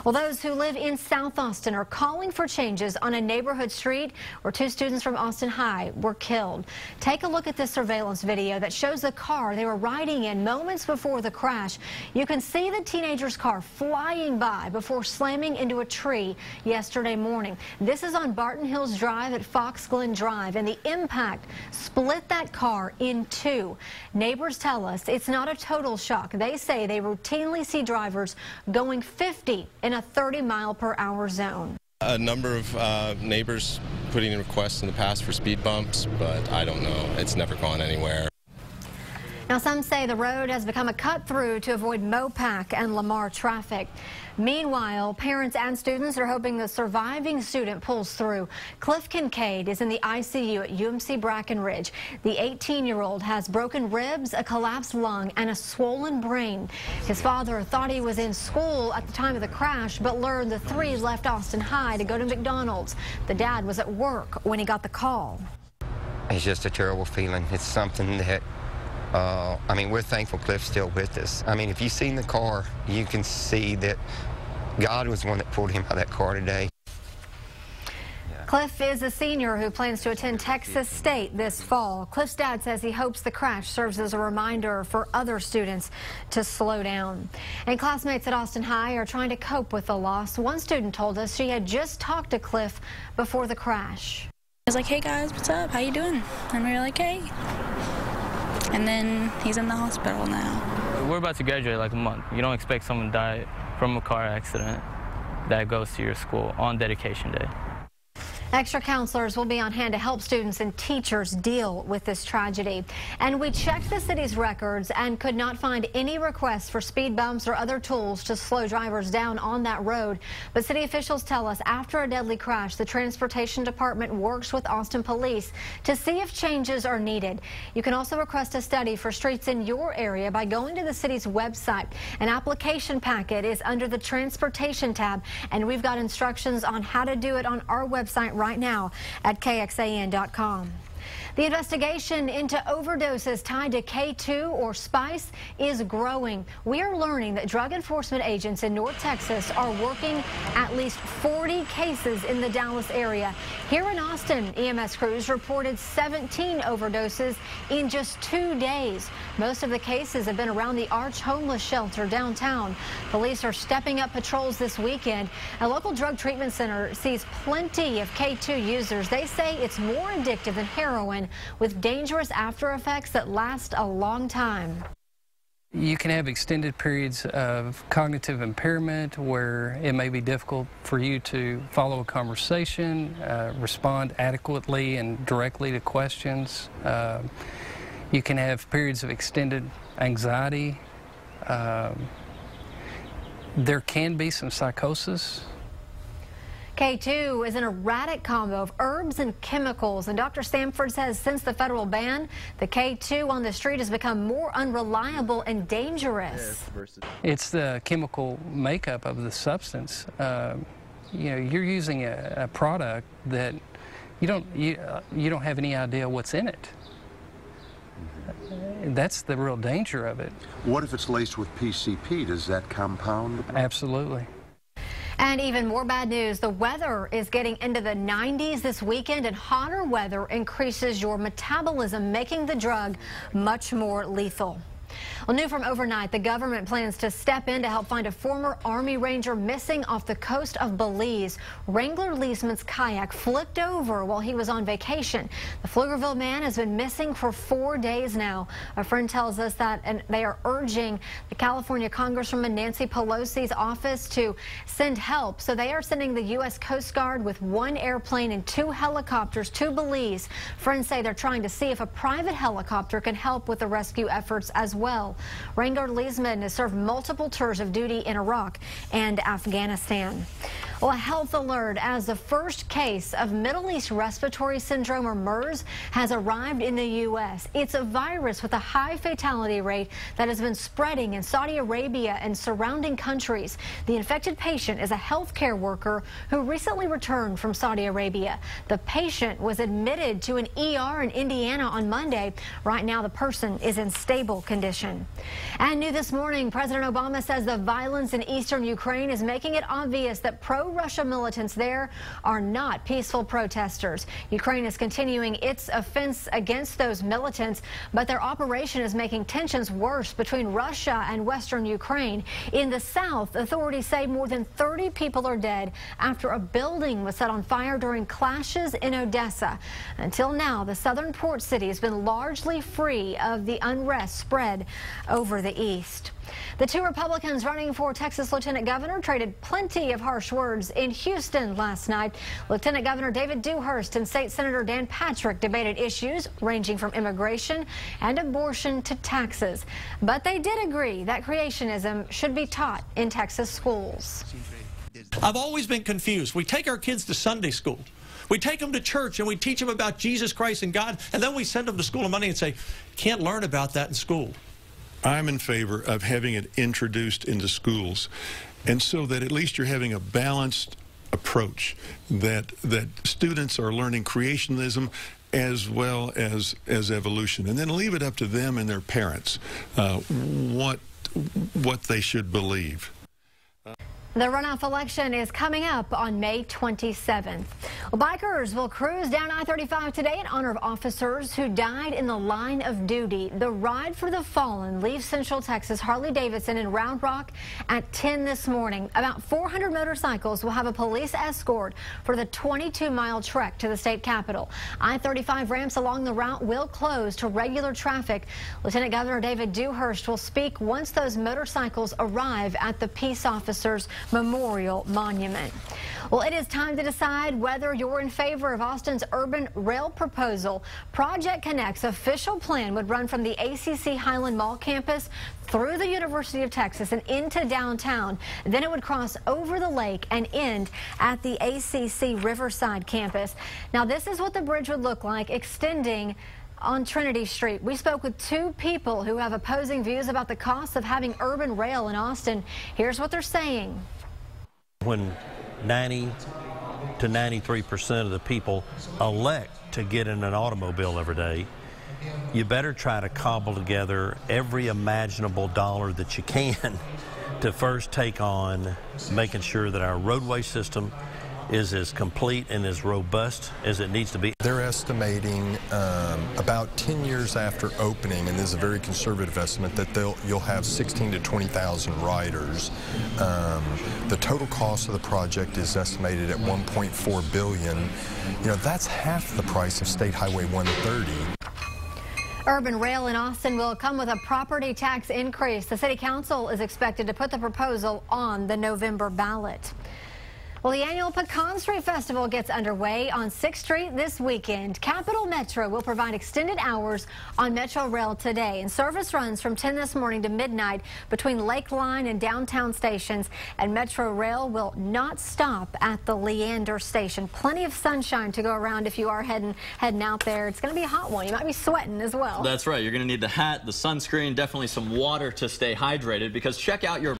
Well, those who live in South Austin are calling for changes on a neighborhood street where two students from Austin High were killed. Take a look at this surveillance video that shows the car they were riding in moments before the crash. You can see the teenager's car flying by before slamming into a tree yesterday morning. This is on Barton Hills Drive at Fox Glen Drive, and the impact split that car in two. Neighbors tell us it's not a total shock. They say they routinely see drivers going 50 in a 30-mile-per-hour zone. A number of neighbors putting in requests in the past for speed bumps, but I don't know. It's never gone anywhere. Now, some say the road has become a cut-through to avoid Mopac and Lamar traffic. Meanwhile, parents and students are hoping the surviving student pulls through. Cliff Kincaid is in the ICU at UMC Brackenridge. The 18-year-old has broken ribs, a collapsed lung, and a swollen brain. His father thought he was in school at the time of the crash, but learned the three left Austin High to go to McDonald's. The dad was at work when he got the call. It's just a terrible feeling. It's something that I mean, we're thankful Cliff's still with us. I mean, if you've seen the car, you can see that God was the one that pulled him out of that car today. Cliff is a senior who plans to attend Texas State this fall. Cliff's dad says he hopes the crash serves as a reminder for other students to slow down. And classmates at Austin High are trying to cope with the loss. One student told us she had just talked to Cliff before the crash. I was like, hey guys, what's up? How you doing? And we were like, hey. And then he's in the hospital now. We're about to graduate like a month. You don't expect someone to die from a car accident that goes to your school on dedication day. Extra counselors will be on hand to help students and teachers deal with this tragedy. And we checked the city's records and could not find any requests for speed bumps or other tools to slow drivers down on that road. But city officials tell us after a deadly crash, the transportation department works with Austin police to see if changes are needed. You can also request a study for streets in your area by going to the city's website. An application packet is under the transportation tab, and we've got instructions on how to do it on our website right now at KXAN.com. The investigation into overdoses tied to K2 or spice is growing. We are learning that drug enforcement agents in North Texas are working at least 40 cases in the Dallas area. Here in Austin, EMS crews reported 17 overdoses in just 2 days. Most of the cases have been around the Arch homeless shelter downtown. Police are stepping up patrols this weekend. A local drug treatment center sees plenty of K2 users. They say it's more addictive than heroin, with dangerous after effects that last a long time. You can have extended periods of cognitive impairment where it may be difficult for you to follow a conversation, respond adequately and directly to questions. You can have periods of extended anxiety. There can be some psychosis. K2 is an erratic combo of herbs and chemicals, and Dr. Stanford says since the federal ban, the K2 on the street has become more unreliable and dangerous. It's the chemical makeup of the substance. You know, you're using a product that you don't have any idea what's in it. That's the real danger of it. What if it's laced with PCP? Does that compound? Absolutely. And even more bad news, the weather is getting into the 90s this weekend, and hotter weather increases your metabolism, making the drug much more lethal. Well, new from overnight, the government plans to step in to help find a former Army Ranger missing off the coast of Belize. Wrangler Leesman's kayak flipped over while he was on vacation. The Pflugerville man has been missing for 4 days now. A friend tells us that, and they are urging the California Congresswoman Nancy Pelosi's office to send help. So they are sending the U.S. Coast Guard with 1 airplane and 2 helicopters to Belize. Friends say they're trying to see if a private helicopter can help with the rescue efforts as well. Wrangler Leesman has served multiple tours of duty in Iraq and Afghanistan. Well, a health alert as the first case of Middle East Respiratory Syndrome, or MERS, has arrived in the U.S. It's a virus with a high fatality rate that has been spreading in Saudi Arabia and surrounding countries. The infected patient is a healthcare worker who recently returned from Saudi Arabia. The patient was admitted to an ER in Indiana on Monday. Right now, the person is in stable condition. And new this morning, President Obama says the violence in eastern Ukraine is making it obvious that pro-Russia militants there are not peaceful protesters. Ukraine is continuing its offense against those militants, but their operation is making tensions worse between Russia and western Ukraine. In the south, authorities say more than 30 people are dead after a building was set on fire during clashes in Odessa. Until now, the southern port city has been largely free of the unrest spread over the east. The two Republicans running for Texas Lieutenant Governor traded plenty of harsh words in Houston last night. Lieutenant Governor David Dewhurst and State Senator Dan Patrick debated issues ranging from immigration and abortion to taxes. But they did agree that creationism should be taught in Texas schools. I've always been confused. We take our kids to Sunday school. We take them to church and we teach them about Jesus Christ and God, and then we send them to School of Money and say, can't learn about that in school. I'm in favor of having it introduced into schools, and so that at least you're having a balanced approach, that students are learning creationism as well as evolution, and then leave it up to them and their parents what they should believe. The runoff election is coming up on May 27th. Well, bikers will cruise down I-35 today in honor of officers who died in the line of duty. The Ride for the Fallen leaves Central Texas Harley-Davidson in Round Rock at 10 this morning. About 400 motorcycles will have a police escort for the 22-mile trek to the state capitol. I-35 ramps along the route will close to regular traffic. Lieutenant Governor David Dewhurst will speak once those motorcycles arrive at the Peace Officers Memorial Monument. Well, it is time to decide whether you're in favor of Austin's urban rail proposal. Project Connect's official plan would run from the ACC Highland Mall campus through the University of Texas and into downtown. Then it would cross over the lake and end at the ACC Riverside campus. Now, this is what the bridge would look like, extending on Trinity Street. We spoke with two people who have opposing views about the cost of having urban rail in Austin. Here's what they're saying. When 90 to 93% of the people elect to get in an automobile every day, you better try to cobble together every imaginable dollar that you can to first take on making sure that our roadway system is as complete and as robust as it needs to be. They're estimating about 10 years after opening, and this is a very conservative estimate, that you'll have 16 to 20,000 riders. The total cost of the project is estimated at $1.4 billion. You know, that's half the price of State Highway 130. Urban rail in Austin will come with a property tax increase. The city council is expected to put the proposal on the November ballot. Well, the annual Pecan Street Festival gets underway on 6th Street this weekend. Capital Metro will provide extended hours on Metro Rail today, and service runs from 10 this morning to midnight between Lake Line and downtown stations. And Metro Rail will not stop at the Leander station. Plenty of sunshine to go around if you are heading out there. It's going to be a hot one. You might be sweating as well. That's right. You're going to need the hat, the sunscreen, definitely some water to stay hydrated, because check out your